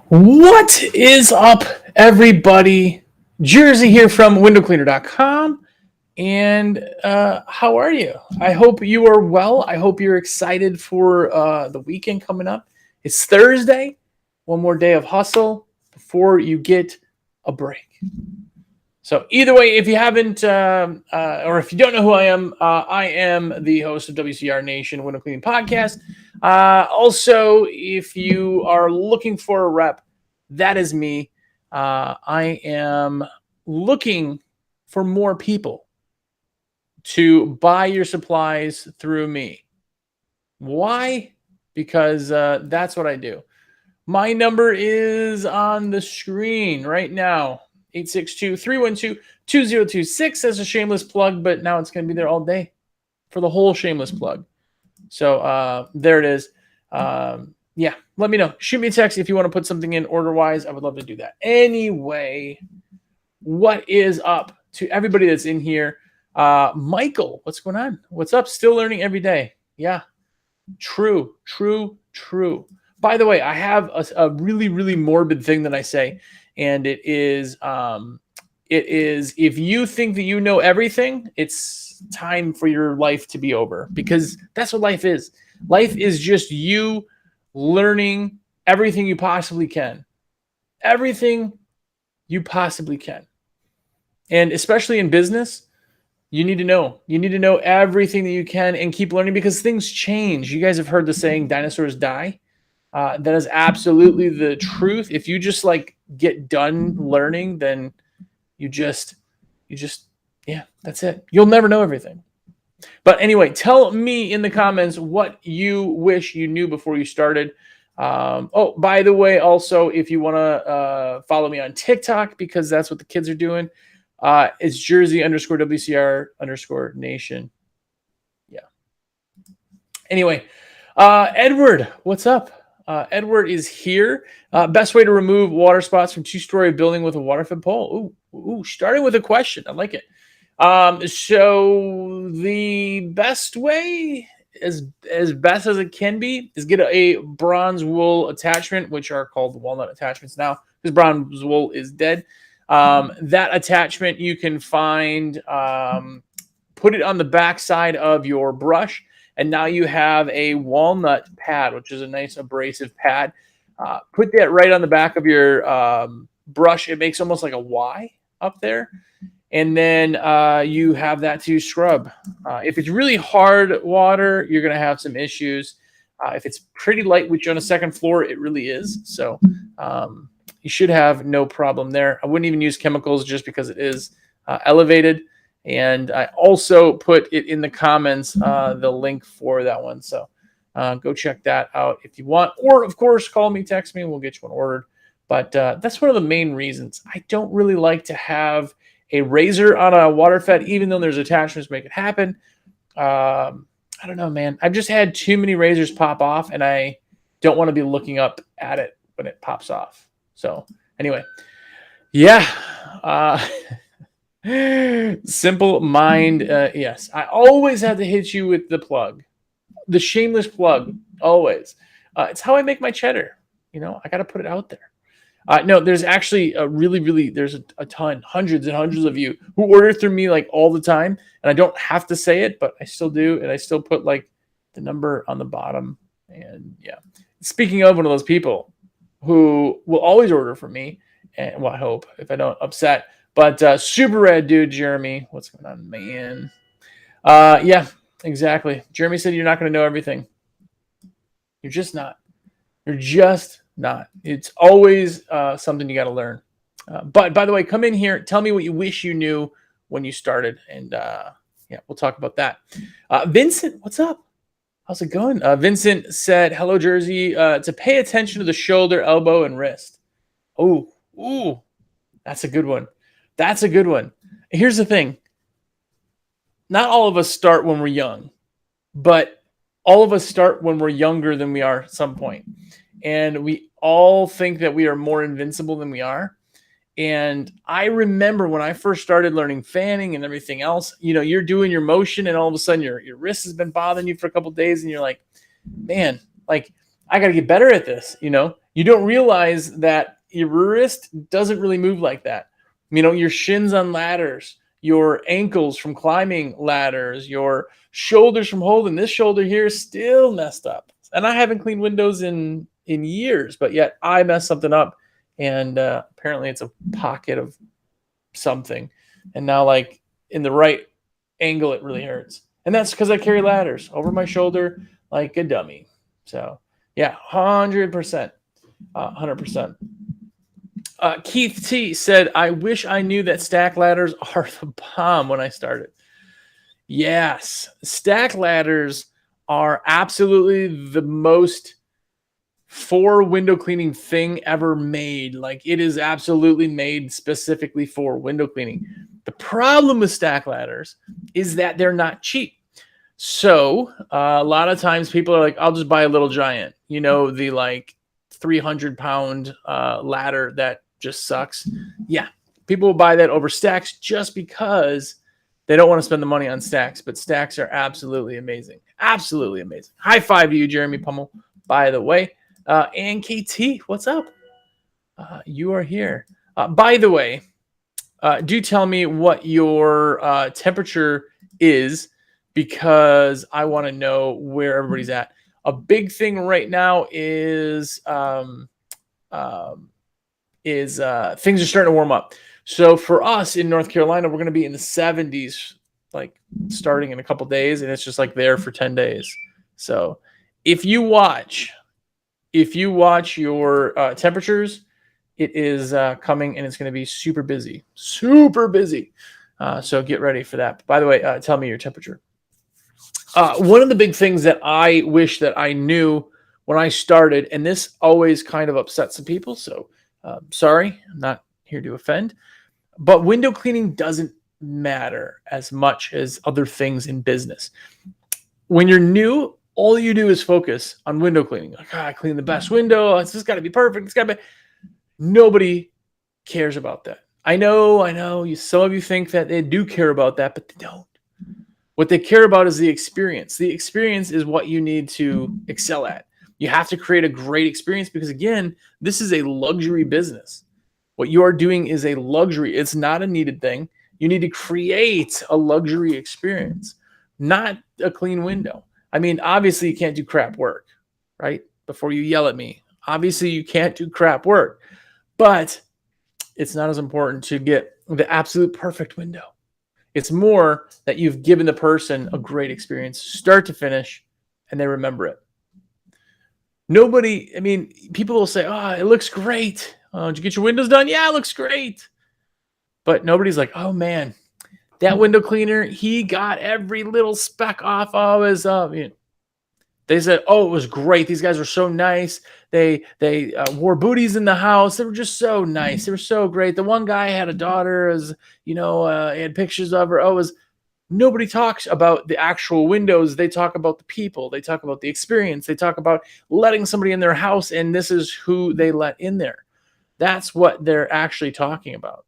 What is up, everybody? Jersey here from windowcleaner.com. And how are you? I hope you are well. I hope you're excited for the weekend coming up. It's Thursday. One more day of hustle before you get a break. So either way, if you haven't, or if you don't know who I am the host of WCR Nation Window Cleaning Podcast. Also, if you are looking for a rep, that is me. I am looking for more people to buy your supplies through me. Why? Because that's what I do. My number is on the screen right now. 862-312-2026 as a shameless plug, but now it's going to be there all day for the whole shameless plug. So there it is. Yeah, let me know. Shoot me a text if you want to put something in order-wise. I would love to do that. Anyway, what is up to everybody that's in here? Michael, what's going on? What's up? Still learning every day. Yeah, true. By the way, I have a really, really morbid thing that I say. And it is if you think that you know everything, it's time for your life to be over, because that's what life is. Life is just you learning everything you possibly can. Everything you possibly can. And especially in business, you need to know. You need to know everything that you can and keep learning, because things change. You guys have heard the saying, dinosaurs die. That is absolutely the truth. If you just get done learning, then you just, yeah, that's it. You'll never know everything. But anyway, tell me in the comments what you wish you knew before you started. Oh, by the way, also, if you want to follow me on TikTok, because that's what the kids are doing, it's Jersey_WCR_Nation. Yeah. Anyway, Edward, what's up? Edward is here. Best way to remove water spots from two-story building with a water-fed pole. Ooh, starting with a question. I like it. So the best way, as best as it can be, is get a bronze wool attachment, which are called walnut attachments now, because bronze wool is dead. That attachment you can find, put it on the back side of your brush, and now you have a walnut pad, which is a nice abrasive pad. Put that right on the back of your brush. It makes almost like a Y up there. And then you have that to scrub. If it's really hard water, you're going to have some issues. If it's pretty light with you on a second floor, it really is. So you should have no problem there. I wouldn't even use chemicals just because it is elevated. And I also put it in the comments, the link for that one. So go check that out if you want. Or, of course, call me, text me, and we'll get you one ordered. But that's one of the main reasons. I don't really like to have a razor on a water fed, even though there's attachments to make it happen. I don't know, man. I've just had too many razors pop off, and I don't want to be looking up at it when it pops off. So anyway, yeah. Simple mind. Yes, I always have to hit you with the plug, the shameless plug. Always. It's how I make my cheddar. I got to put it out there. No, there's actually there's a ton, hundreds and hundreds of you who order through me all the time, and I don't have to say it, but I still do, and I still put the number on the bottom. And yeah, speaking of one of those people who will always order from me, and I hope if I don't upset. But super rad dude, Jeremy. What's going on, man? Yeah, exactly. Jeremy said you're not going to know everything. You're just not. You're just not. It's always something you got to learn. But by the way, come in here. Tell me what you wish you knew when you started. And yeah, we'll talk about that. Vincent, what's up? How's it going? Vincent said, hello, Jersey. To pay attention to the shoulder, elbow, and wrist. Ooh, that's a good one. That's a good one. Here's the thing. Not all of us start when we're young, but all of us start when we're younger than we are at some point. And we all think that we are more invincible than we are. And I remember when I first started learning fanning and everything else, you're doing your motion, and all of a sudden your wrist has been bothering you for a couple of days, and you're like, man, I got to get better at this, You don't realize that your wrist doesn't really move like that. Your shins on ladders, your ankles from climbing ladders, your shoulders from holding. This shoulder here is still messed up. And I haven't cleaned windows in years, but yet I messed something up. And apparently it's a pocket of something. And now, like, in the right angle, it really hurts. And that's because I carry ladders over my shoulder like a dummy. So, yeah, 100%. 100%. Keith T said, I wish I knew that stack ladders are the bomb when I started. Yes, stack ladders are absolutely the most for window cleaning thing ever made. Like, it is absolutely made specifically for window cleaning. The problem with stack ladders is that they're not cheap. So a lot of times people are like, I'll just buy a little giant, the like 300-pound ladder that just sucks. Yeah, people will buy that over stacks just because they don't want to spend the money on stacks. But stacks are absolutely amazing. Absolutely amazing. High five to you, Jeremy Pummel, by the way. And KT, what's up? You are here. By the way, do tell me what your temperature is, because I want to know where everybody's at. A big thing right now is things are starting to warm up. So for us in North Carolina, we're going to be in the 70s, like starting in a couple days, and it's just like there for 10 days. So if you watch your temperatures, it is coming, and it's going to be super busy. So get ready for that. By the way, tell me your temperature. One of the big things that I wish that I knew when I started, and this always kind of upsets some people, so sorry, I'm not here to offend, but window cleaning doesn't matter as much as other things in business. When you're new, all you do is focus on window cleaning. Like, I clean the best window. It's just got to be perfect. It's got to be. Nobody cares about that. I know. Some of you think that they do care about that, but they don't. What they care about is the experience. The experience is what you need to excel at. You have to create a great experience because, again, this is a luxury business. What you are doing is a luxury. It's not a needed thing. You need to create a luxury experience, not a clean window. I mean, obviously, you can't do crap work, right? Before you yell at me. Obviously, you can't do crap work. But it's not as important to get the absolute perfect window. It's more that you've given the person a great experience, start to finish, and they remember it. People will say, oh, it looks great. Did you get your windows done? Yeah, it looks great. But nobody's like, oh, man, that window cleaner, he got every little speck off of his. They said, oh, it was great. These guys were so nice. They wore booties in the house. They were just so nice. They were so great. The one guy had a daughter, he had pictures of her. Nobody talks about the actual windows. They talk about the people. They talk about the experience. They talk about letting somebody in their house, and this is who they let in there. That's what they're actually talking about.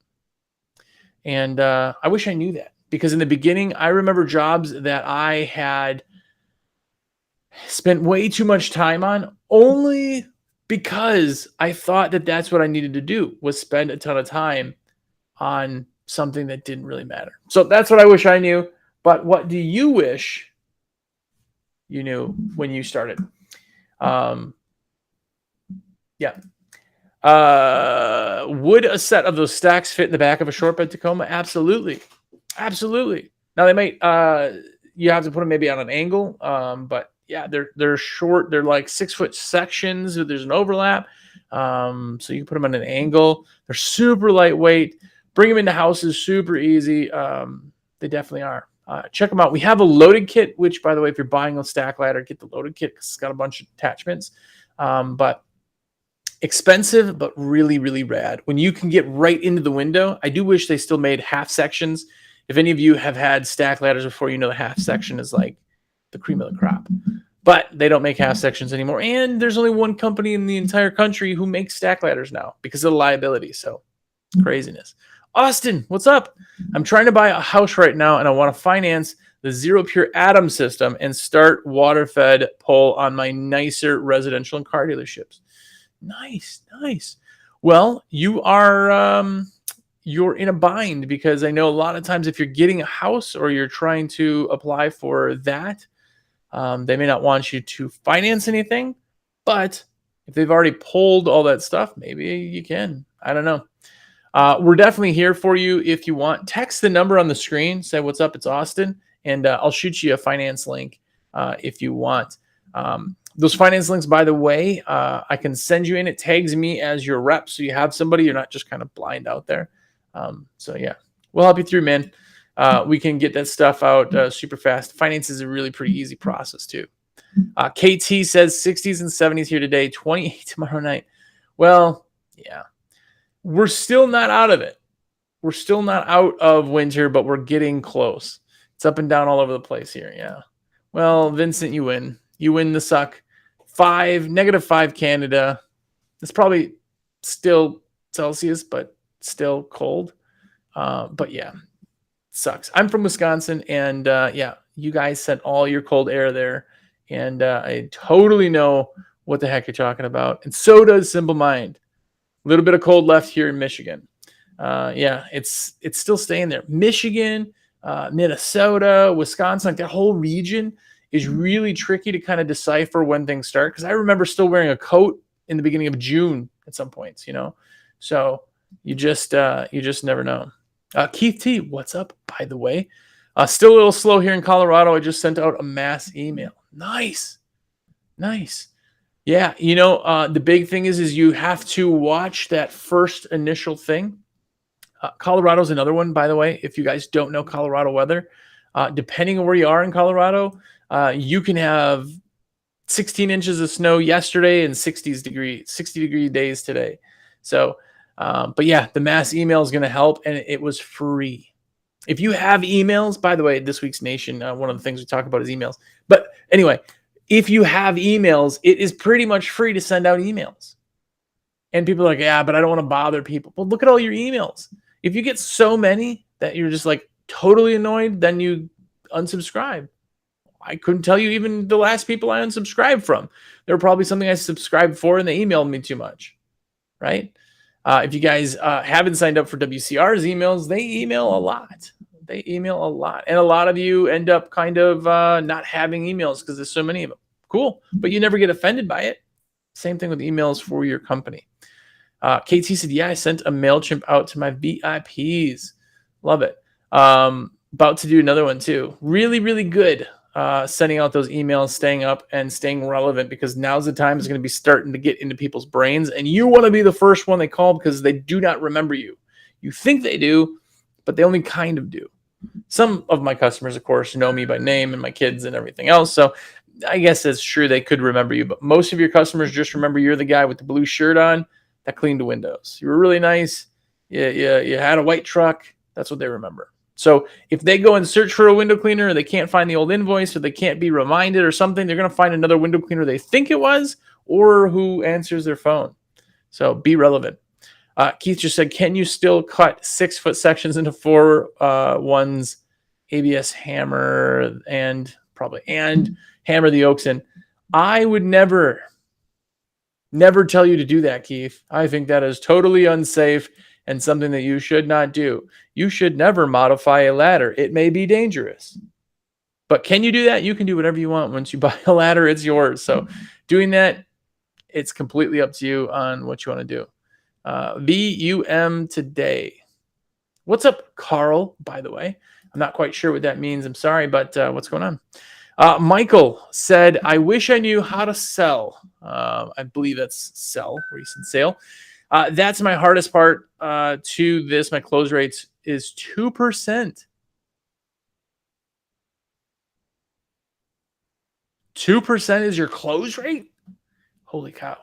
And I wish I knew that, because in the beginning, I remember jobs that I had spent way too much time on only because I thought that that's what I needed to do, was spend a ton of time on something that didn't really matter. So that's what I wish I knew. But what do you wish you knew when you started? Yeah. Would a set of those stacks fit in the back of a short bed Tacoma? Absolutely. Now they might, you have to put them maybe on an angle. But yeah, they're short. They're like 6-foot sections. There's an overlap. So you can put them on an angle. They're super lightweight. Bring them into houses super easy. They definitely are. Check them out. We have a loaded kit, which, by the way, if you're buying a stack ladder, get the loaded kit because it's got a bunch of attachments. But expensive, but really, really rad. When you can get right into the window, I do wish they still made half sections. If any of you have had stack ladders before, the half section is like the cream of the crop. But they don't make half sections anymore. And there's only one company in the entire country who makes stack ladders now because of the liability. So craziness. Austin, what's up? I'm trying to buy a house right now, and I want to finance the Zero Pure Atom system and start water-fed pull on my nicer residential and car dealerships. Nice, nice. Well, you're in a bind because I know a lot of times if you're getting a house or you're trying to apply for that, they may not want you to finance anything, but if they've already pulled all that stuff, maybe you can. I don't know. We're definitely here for you if you want. Text the number on the screen. Say, what's up? It's Austin. And I'll shoot you a finance link if you want. Those finance links, by the way, I can send you in. It tags me as your rep. So you have somebody. You're not just kind of blind out there. So, yeah, we'll help you through, man. We can get that stuff out super fast. Finance is a really pretty easy process, too. KT says 60s and 70s here today, 28 tomorrow night. Well, yeah. We're still not out of it. We're still not out of winter, but we're getting close. It's up and down all over the place here. Yeah. Well, Vincent, you win. You win the suck. -5 Canada. It's probably still Celsius, but still cold. But yeah, sucks. I'm from Wisconsin, and yeah, you guys sent all your cold air there, and I totally know what the heck you're talking about. And so does Simple Mind. A little bit of cold left here in Michigan. Yeah, it's still staying there. Michigan, Minnesota, Wisconsin, like that whole region is really tricky to kind of decipher when things start. Because I remember still wearing a coat in the beginning of June at some points, So you just never know. Keith T, what's up, by the way? Still a little slow here in Colorado. I just sent out a mass email. Nice. Yeah, the big thing is you have to watch that first initial thing. Colorado's another one, by the way. If you guys don't know Colorado weather, depending on where you are in Colorado, you can have 16 inches of snow yesterday and 60 degree days today. So, but yeah, the mass email is going to help, and it was free. If you have emails, by the way, this week's Nation, one of the things we talk about is emails. But anyway, if you have emails, it is pretty much free to send out emails. And people are like, yeah, but I don't want to bother people. Well, look at all your emails. If you get so many that you're just like totally annoyed, then you unsubscribe. I couldn't tell you even the last people I unsubscribed from. There were probably something I subscribed for and they emailed me too much, right? If you guys haven't signed up for WCR's emails, they email a lot. And a lot of you end up kind of not having emails because there's so many of them. Cool. But you never get offended by it. Same thing with emails for your company. KT said, yeah, I sent a MailChimp out to my VIPs. Love it. About to do another one too. Really, really good. Sending out those emails, staying up and staying relevant, because now's the time it's going to be starting to get into people's brains. And you want to be the first one they call because they do not remember you. You think they do, but they only kind of do. Some of my customers, of course, know me by name and my kids and everything else. So I guess it's true they could remember you. But most of your customers just remember you're the guy with the blue shirt on that cleaned the windows. You were really nice. You had a white truck. That's what they remember. So if they go and search for a window cleaner or they can't find the old invoice or they can't be reminded or something, they're going to find another window cleaner they think it was or who answers their phone. So be relevant. Keith just said, can you still cut 6-foot sections into 4-1s, ABS hammer, and hammer the oaks in? I would never tell you to do that, Keith. I think that is totally unsafe and something that you should not do. You should never modify a ladder. It may be dangerous. But can you do that? You can do whatever you want. Once you buy a ladder, it's yours. So doing that, it's completely up to you on what you want to do. VUM today. What's up, Carl, by the way? I'm not quite sure what that means. I'm sorry, but what's going on? Michael said, I wish I knew how to sell. I believe that's sell, where you said sale. That's my hardest part to this. My close rates is 2%. 2% is your close rate? Holy cow.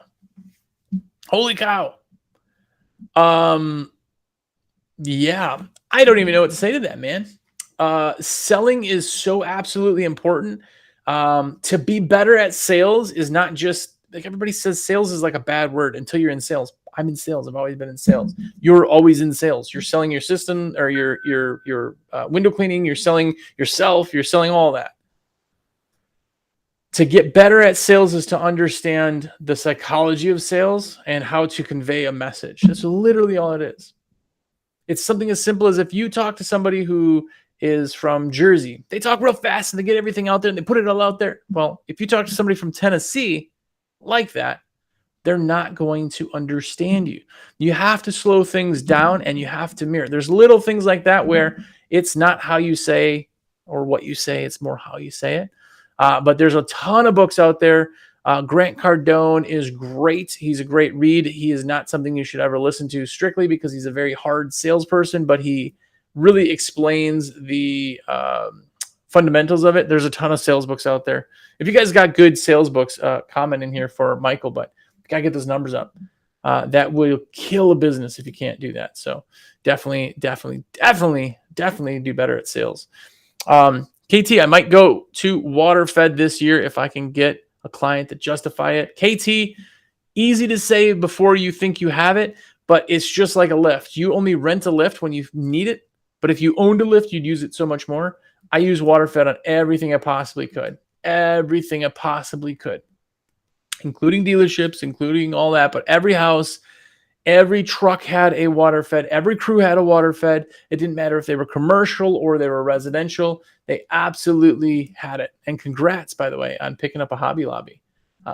Yeah, I don't even know what to say to that, man. Selling is so absolutely important. To be better at sales is not just like everybody says sales is like a bad word until you're in sales. I'm in sales. I've always been in sales. You're always in sales. You're selling your system or your window cleaning. You're selling yourself. You're selling all that. To get better at sales is to understand the psychology of sales and how to convey a message. That's literally all it is. It's something as simple as if you talk to somebody who is from Jersey, they talk real fast and they get everything out there and they put it all out there. Well, if you talk to somebody from Tennessee like that, they're not going to understand you. You have to slow things down and you have to mirror. There's little things like that where it's not how you say or what you say, it's more how you say it. But there's a ton of books out there. Grant Cardone is great. He's a great read. He is not something you should ever listen to strictly because he's a very hard salesperson, but he really explains the fundamentals of it. There's a ton of sales books out there. If you guys got good sales books, comment in here for Michael, but gotta get those numbers up. That will kill a business if you can't do that. So definitely do better at sales. KT, I might go to Waterford this year if I can get a client to justify it. KT, easy to say before you think you have it, but it's just like a lift. You only rent a lift when you need it, but if you owned a lift, you'd use it so much more. I use Waterford on everything I possibly could. Everything I possibly could. Including dealerships, including all that, but every house, every truck had a Waterford, every crew had a Waterford. It didn't matter if they were commercial or they were residential. They absolutely had it. And congrats, by the way, on picking up a Hobby Lobby.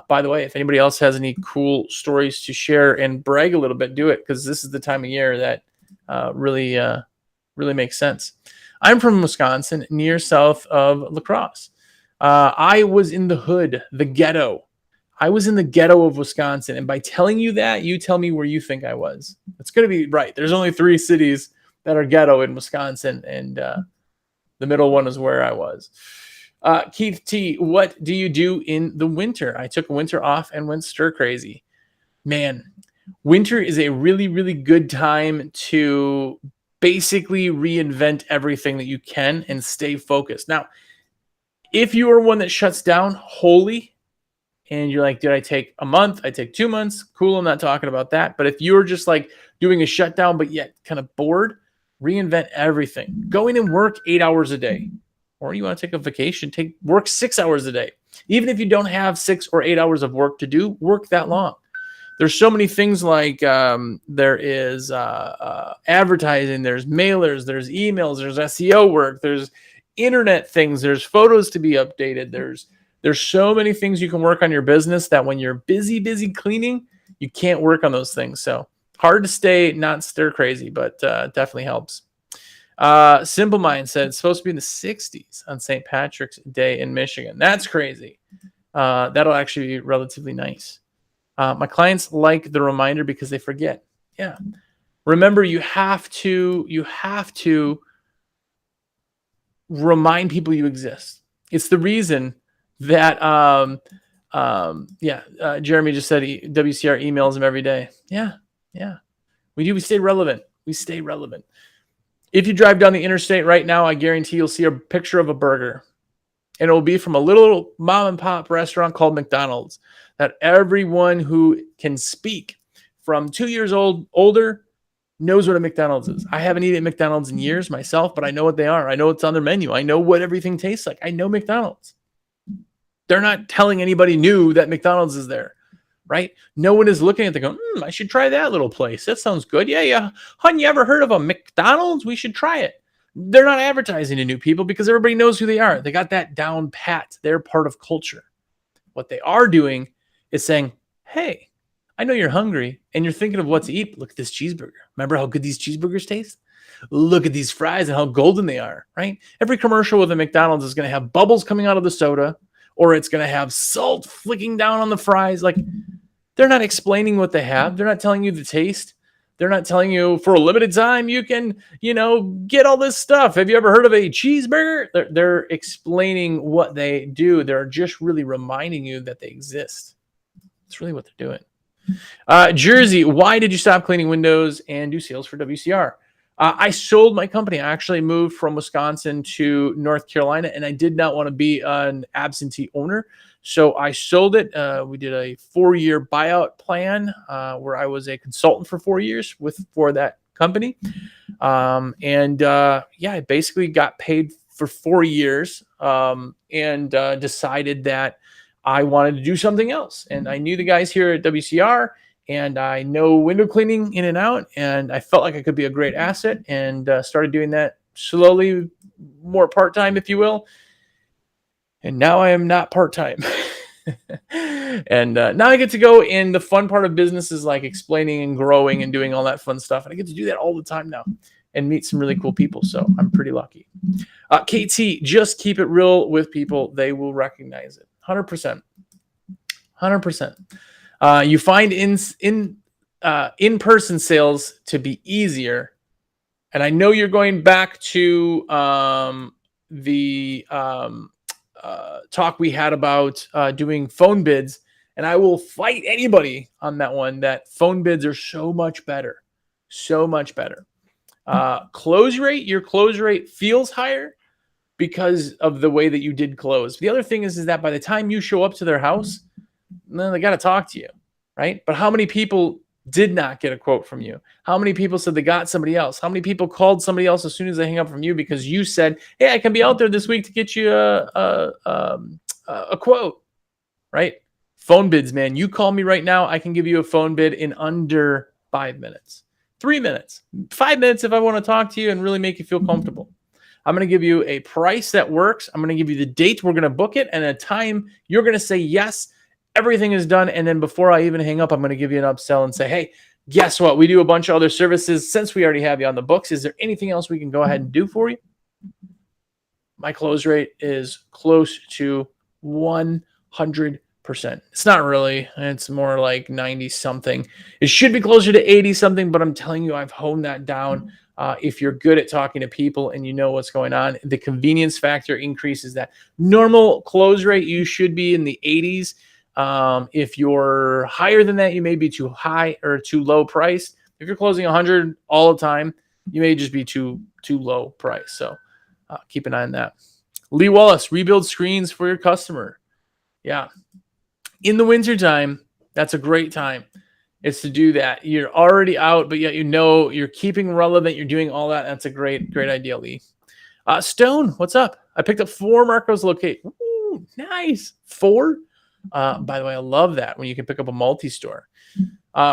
By the way, if anybody else has any cool stories to share and brag a little bit, do it, because this is the time of year that really makes sense. I'm from Wisconsin, near south of La Crosse. I was in the hood, the ghetto. I was in the ghetto of Wisconsin, and by telling you that, you tell me where you think I was. It's going to be right. There's only 3 cities that are ghetto in Wisconsin, and the middle one is where I was. Keith T, what do you do in the winter? I took a winter off and went stir crazy. Man, winter is a really, really good time to basically reinvent everything that you can and stay focused. Now, if you are one that shuts down wholly, and you're like, did I take a month? I take 2 months. Cool. I'm not talking about that. But if you're just like doing a shutdown, but yet kind of bored, reinvent everything. Go in and work 8 hours a day. Or you want to take a vacation, work 6 hours a day. Even if you don't have 6 or 8 hours of work to do, work that long. There's so many things like there is advertising, there's mailers, there's emails, there's SEO work, there's internet things, there's photos to be updated, there's so many things you can work on your business that when you're busy cleaning, you can't work on those things. So hard to stay not stir crazy, but definitely helps. Simple Mind said it's supposed to be in the 60s on St. Patrick's Day in Michigan. That's crazy. That'll actually be relatively nice. My clients like the reminder because they forget. Yeah. Remember, you have to remind people you exist. It's the reason that Jeremy just said WCR emails him every day. Yeah. We do. We stay relevant. If you drive down the interstate right now, I guarantee you'll see a picture of a burger, and it will be from a little mom and pop restaurant called McDonald's that everyone who can speak from 2 years older knows what a McDonald's is. I haven't eaten at McDonald's in years myself, but I know what they are. I know what's on their menu. I know what everything tastes like. I know McDonald's. They're not telling anybody new that McDonald's is there, right? No one is looking at it going, I should try that little place. That sounds good. Yeah. Hun, you ever heard of a McDonald's? We should try it. They're not advertising to new people because everybody knows who they are. They got that down pat. They're part of culture. What they are doing is saying, hey, I know you're hungry and you're thinking of what to eat. Look at this cheeseburger. Remember how good these cheeseburgers taste? Look at these fries and how golden they are, right? Every commercial with a McDonald's is going to have bubbles coming out of the soda, or it's going to have salt flicking down on the fries. Like, they're not explaining what they have. They're not telling you the taste. They're not telling you for a limited time you can, get all this stuff. Have you ever heard of a cheeseburger? They're explaining what they do. They're just really reminding you that they exist. That's really what they're doing. Jersey, why did you stop cleaning windows and do sales for WCR? I sold my company. I actually moved from Wisconsin to North Carolina, and I did not want to be an absentee owner. So I sold it. We did a 4-year buyout plan where I was a consultant for 4 years for that company. I basically got paid for 4 years and decided that I wanted to do something else. And I knew the guys here at WCR, and I know window cleaning in and out. And I felt like I could be a great asset, and started doing that slowly, more part time, if you will. And now I am not part time. And now I get to go in. The fun part of business is like explaining and growing and doing all that fun stuff. And I get to do that all the time now and meet some really cool people. So I'm pretty lucky. KT, just keep it real with people. They will recognize it. 100%. 100%. You find in-person sales to be easier. And I know you're going back to the talk we had about doing phone bids, and I will fight anybody on that one, that phone bids are so much better. So much better. Close rate, your close rate feels higher because of the way that you did close. The other thing is that by the time you show up to their house, then they got to talk to you, right? But how many people did not get a quote from you? How many people said they got somebody else? How many people called somebody else as soon as they hang up from you because you said, "Hey, I can be out there this week to get you a quote," right? Phone bids, man. You call me right now, I can give you a phone bid in under 5 minutes, 3 minutes, 5 minutes if I want to talk to you and really make you feel comfortable. I'm going to give you a price that works. I'm going to give you the date we're going to book it and a time you're going to say yes. Everything is done. And then before I even hang up, I'm going to give you an upsell and say, "Hey, guess what? We do a bunch of other services. Since we already have you on the books, is there anything else we can go ahead and do for you?" My close rate is close to 100%. It's not really. It's more like 90 something. It should be closer to 80 something, but I'm telling you, I've honed that down. If you're good at talking to people and you know what's going on, the convenience factor increases that. Normal close rate, you should be in the 80s. If you're higher than that, you may be too high or too low priced. If you're closing 100 all the time, you may just be too low price. So keep an eye on that. Lee Wallace, rebuild screens for your customer. Yeah. In the wintertime, that's a great time. It's to do that. You're already out, but yet you know you're keeping relevant. You're doing all that. That's a great idea, Lee. Stone, what's up? I picked up 4 Marcos locate. Ooh, nice. 4? By the way, I love that when you can pick up a multi-store.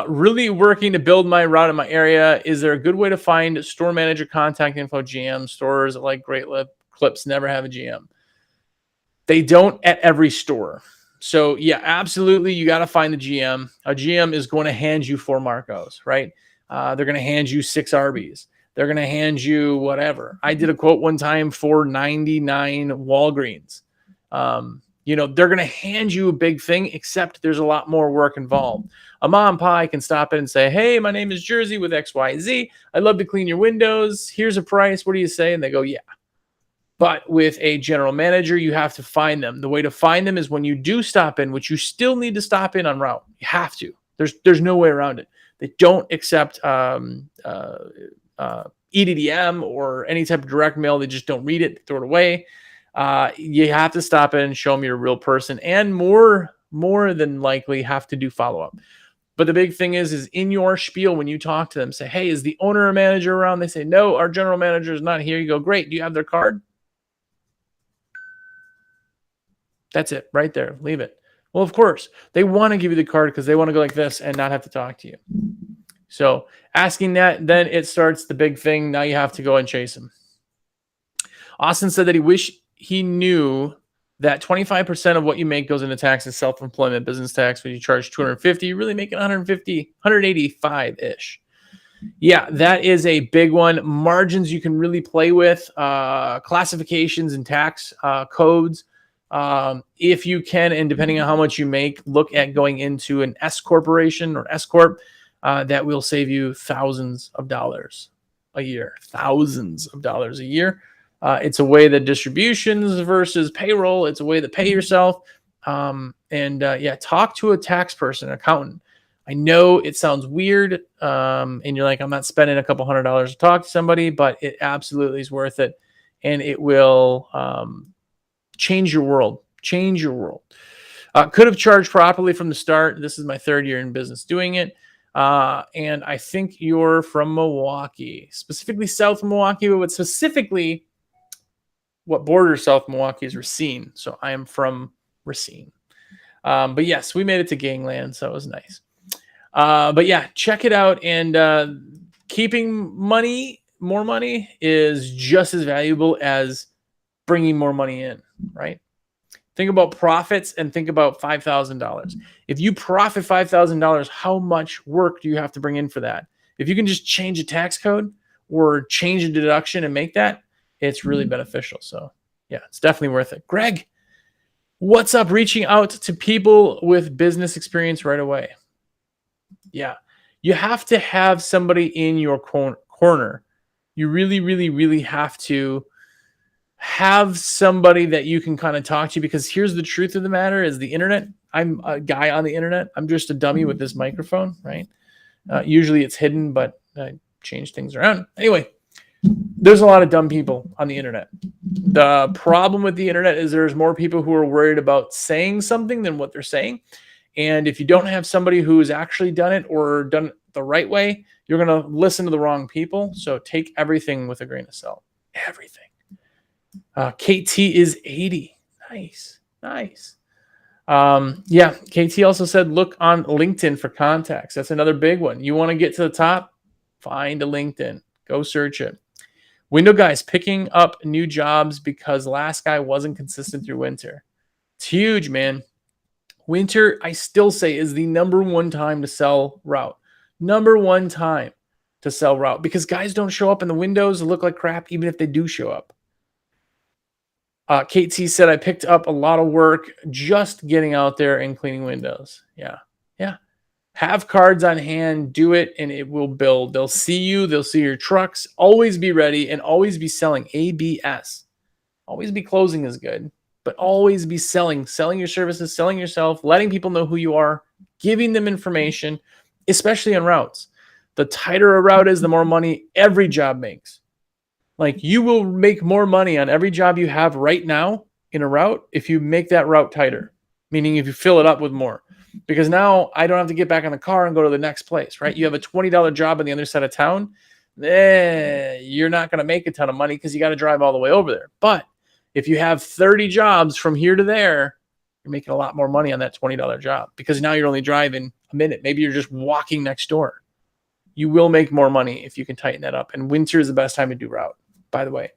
Really working to build my route in my area. Is there a good way to find store manager contact info? GM stores like Great Clips never have a GM. They don't at every store. So yeah, absolutely. You got to find the GM. A GM is going to hand you 4 Marcos, right? They're going to hand you 6 Arby's. They're going to hand you whatever. I did a quote one time for 99 Walgreens. They're going to hand you a big thing, except there's a lot more work involved. A mom and pie can stop in and say, "Hey, my name is Jersey with XYZ. I'd love to clean your windows. Here's a price. What do you say?" And they go, "Yeah." But with a general manager, you have to find them. The way to find them is when you do stop in, which you still need to stop in on route. You have to. There's no way around it. They don't accept EDDM or any type of direct mail. They just don't read it. They throw it away. You have to stop in and show them you're a real person, and more than likely have to do follow-up. But the big thing is in your spiel, when you talk to them, say, "Hey, is the owner or manager around?" They say, "No, our general manager is not here." You go, "Great. Do you have their card?" That's it right there. Leave it. Well, of course, they want to give you the card because they want to go like this and not have to talk to you. So asking that, then it starts the big thing. Now you have to go and chase them. Austin said that he wished he knew that 25% of what you make goes into taxes, self-employment, business tax. When you charge $250, you're really making 150, 185-ish. Yeah, that is a big one. Margins you can really play with, classifications and tax codes. If you can, and depending on how much you make, look at going into an S corporation or S corp. That will save you thousands of dollars a year. Thousands of dollars a year. It's a way that distributions versus payroll. It's a way to pay yourself. Talk to a tax person, accountant. I know it sounds weird, and you're like, "I'm not spending a couple $100 to talk to somebody," but it absolutely is worth it, and it will change your world. Change your world. Could have charged properly from the start. This is my 3rd year in business doing it. And I think you're from Milwaukee, specifically South Milwaukee, but specifically what borders South Milwaukee is Racine. So I am from Racine. But yes, we made it to gangland, so it was nice. But yeah, check it out. And keeping more money is just as valuable as bringing more money in, right? Think about profits and think about $5,000. If you profit $5,000, how much work do you have to bring in for that? If you can just change a tax code or change a deduction and make that, it's really beneficial. So yeah, it's definitely worth it. Greg, what's up? Reaching out to people with business experience right away. Yeah, you have to have somebody in your corner. You really, really, really have to have somebody that you can kind of talk to, because here's the truth of the matter is the internet. I'm a guy on the internet. I'm just a dummy with this microphone, right? Usually it's hidden, but I change things around. Anyway, there's a lot of dumb people on the internet. The problem with the internet is there's more people who are worried about saying something than what they're saying. And if you don't have somebody who's actually done it or done it the right way, you're going to listen to the wrong people. So take everything with a grain of salt. Everything. KT is 80. Nice. Yeah, KT also said, look on LinkedIn for contacts. That's another big one. You want to get to the top? Find a LinkedIn. Go search it. Window guys picking up new jobs because last guy wasn't consistent through winter. It's huge, man. Winter, I still say, is the number one time to sell route. Number one time to sell route, because guys don't show up and the windows look like crap even if they do show up. KT said, I picked up a lot of work just getting out there and cleaning windows. Yeah. Have cards on hand, do it, and it will build. They'll see you. They'll see your trucks. Always be ready and always be selling. ABS. Always be closing is good, but always be selling your services, selling yourself, letting people know who you are, giving them information, especially on routes. The tighter a route is, the more money every job makes. Like, you will make more money on every job you have right now in a route if you make that route tighter, meaning if you fill it up with more. Because now I don't have to get back in the car and go to the next place, right? You have a $20 job on the other side of town. You're not going to make a ton of money because you got to drive all the way over there. But if you have 30 jobs from here to there, you're making a lot more money on that $20 job, because now you're only driving a minute. Maybe you're just walking next door. You will make more money if you can tighten that up. And winter is the best time to do route, by the way.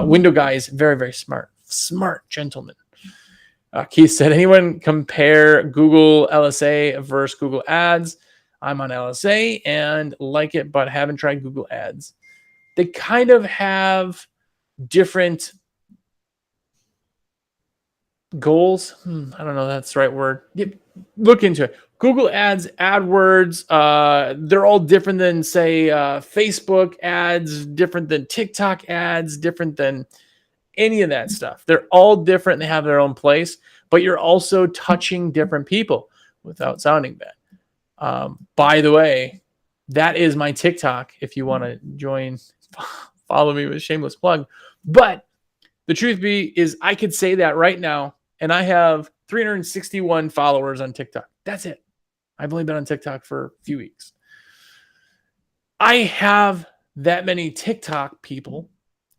Window guys, very, very smart gentlemen. Keith said, anyone compare Google LSA versus Google Ads? I'm on LSA and like it, but haven't tried Google Ads. They kind of have different goals. I don't know if that's the right word. Look into it. Google Ads, AdWords, they're all different than, say, Facebook ads, different than TikTok ads, different than any of that stuff. They're all different. They have their own place, but you're also touching different people without sounding bad. By the way, that is my TikTok. If you want to join, follow me with a shameless plug. But the truth is I could say that right now, and I have 361 followers on TikTok. That's it. I've only been on TikTok for a few weeks. I have that many TikTok people,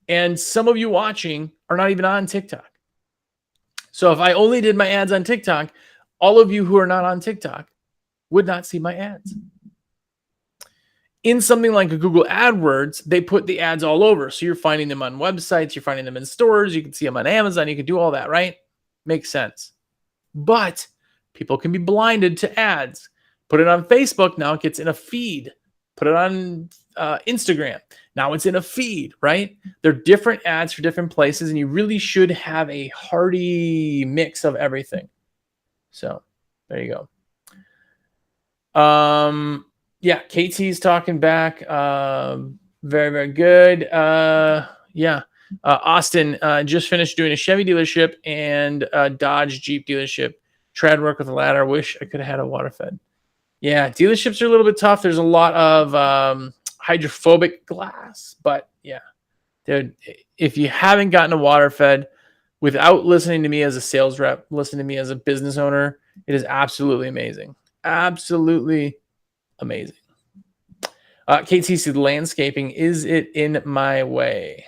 and some of you watching are not even on TikTok. So if I only did my ads on TikTok, all of you who are not on TikTok would not see my ads. In something like a Google AdWords, they put the ads all over. So you're finding them on websites, you're finding them in stores, you can see them on Amazon, you can do all that, right? Makes sense. But people can be blinded to ads. Put it on Facebook, now it gets in a feed. Put it on Instagram, now it's in a feed, right? They're different ads for different places, and you really should have a hearty mix of everything. So there you go. Yeah, KT's talking back. Very, very good. Austin just finished doing a Chevy dealership and a Dodge Jeep dealership. Tried to work with the latter. Wish I could have had a Waterford. Yeah, dealerships are a little bit tough. There's a lot of hydrophobic glass, but yeah, dude, if you haven't gotten a Waterford without listening to me as a sales rep, listen to me as a business owner, it is absolutely amazing. Absolutely amazing. KTC landscaping, is it in my way?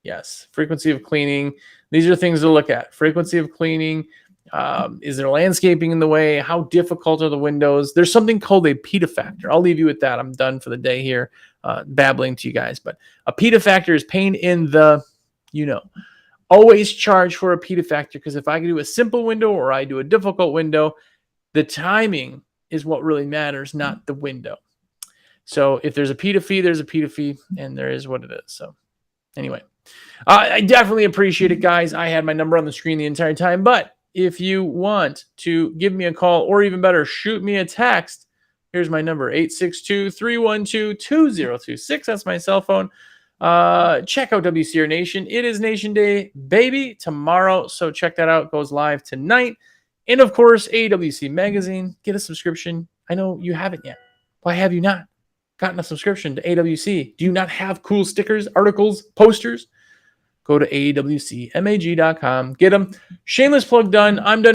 Yes. Frequency of cleaning. These are things to look at. Frequency of cleaning. Is there landscaping in the way? How difficult are the windows? There's something called a PETA factor. I'll leave you with that. I'm done for the day here, babbling to you guys. But a PETA factor is pain in the, always charge for a PETA factor, because if I do a simple window or I do a difficult window, the timing is what really matters, not the window. So if there's a PETA fee, there's a PETA fee, and there is what it is. So anyway, I definitely appreciate it, guys. I had my number on the screen the entire time, but if you want to give me a call, or even better, shoot me a text, here's my number, 862-312-2026. That's my cell phone. Check out WCR Nation. It is Nation Day, baby, tomorrow. So check that out. It goes live tonight. And of course, AWC Magazine. Get a subscription. I know you haven't yet. Why have you not gotten a subscription to AWC? Do you not have cool stickers, articles, posters? Go to awcmag.com. Get them. Shameless plug done. I'm done.